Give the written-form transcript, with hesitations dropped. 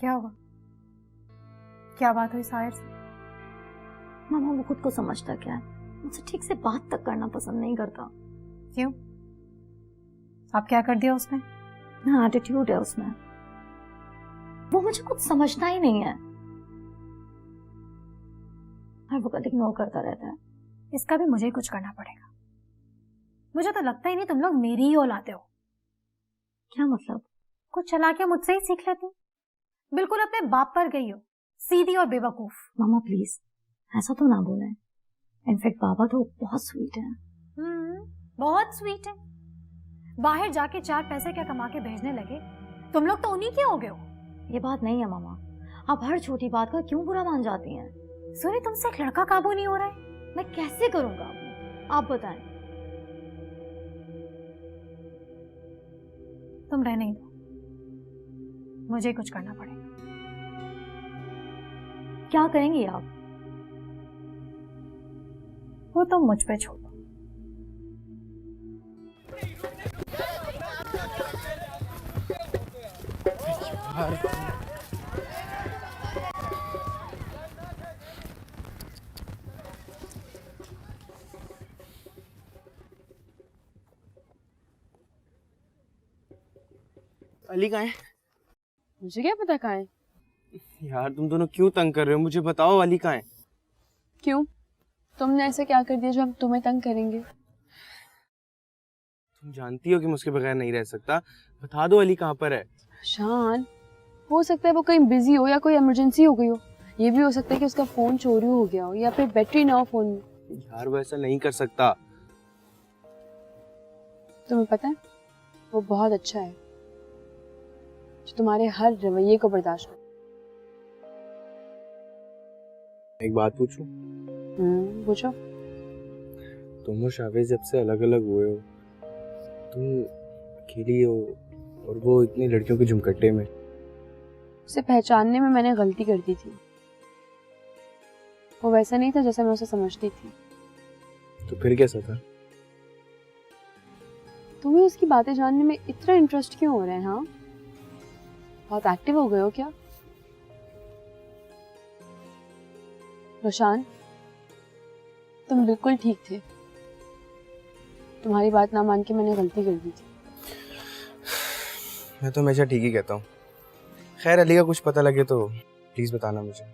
क्या हुआ? क्या बात हुई साहिर से? मामा वो खुद को समझता क्या है, मुझसे ठीक से बात तक करना पसंद नहीं करता। क्यों? आप क्या कर दिया उसने? ना एटीट्यूड है उसमें, वो मुझे कुछ समझता ही नहीं है, हर वक्त इग्नोर करता रहता है। इसका भी मुझे ही कुछ करना पड़ेगा। मुझे तो लगता ही नहीं तुम लोग मेरी ही औलादे हो। क्या मतलब? कुछ चालाकियां मुझसे ही सीख लेती, बिल्कुल अपने बाप पर गई हो, सीधी और बेवकूफ। मामा प्लीज ऐसा तो ना बोले, इनफैक्ट बाबा तो बहुत स्वीट है। बहुत स्वीट है। बाहर जाके 4 पैसे क्या कमा के भेजने लगे, तुम लोग तो उन्हीं के हो गए हो। ये बात नहीं है मामा, आप हर छोटी बात का क्यों बुरा मान जाती हैं? सुनी तुमसे एक लड़का काबू नहीं हो रहा है। मैं कैसे करूंगा आप बताएं। तुम रहने ही दो, मुझे कुछ करना पड़ेगा। क्या करेंगी आप? वो तो मुझ पे छोड़ो। अली कहाँ है? मुझे क्या पता कहाँ है? यार तुम दोनों क्यों तंग कर रहे हो? मुझे बताओ अली कहाँ है? क्यों? तुमने ऐसा क्या कर दिया जो हम तुम्हें तंग करेंगे? तुम जानती हो कि मैं उसके बगैर नहीं रह सकता। बता दो अली कहाँ पर है। शान, हो सकता है वो कहीं बिजी हो या कोई इमरजेंसी हो गई हो। ये भी हो सकता है कि उसका फोन चोरी हो गया हो या फिर बैटरी ना हो फोन में। यार वो ऐसा नहीं कर सकता। तुम्हें पता है वो बहुत अच्छा है जो तुम्हारे हर रवैये को बर्दाश्त कर। एक बात पूछूं? पूछो। तुम और शावेज जब से अलग अलग हुए हो, तुम अकेली हो और वो इतनी लड़कियों के झुमकट्टे में। उसे पहचानने में मैंने गलती कर दी थी। वो वैसा नहीं था जैसा मैं उसे समझती थी। तो फिर कैसा था? तुम्हें उसकी बातें जानने में इतना इंटरेस्ट क्यों हो रहा है? हाँ, बहुत एक्टिव हो गए हो क्या? रोशान, तुम बिल्कुल ठीक थे। तुम्हारी बात ना मान के मैंने गलती कर दी थी। मैं तो हमेशा ठीक ही कहता हूँ। खैर अली का कुछ पता लगे तो प्लीज बताना मुझे।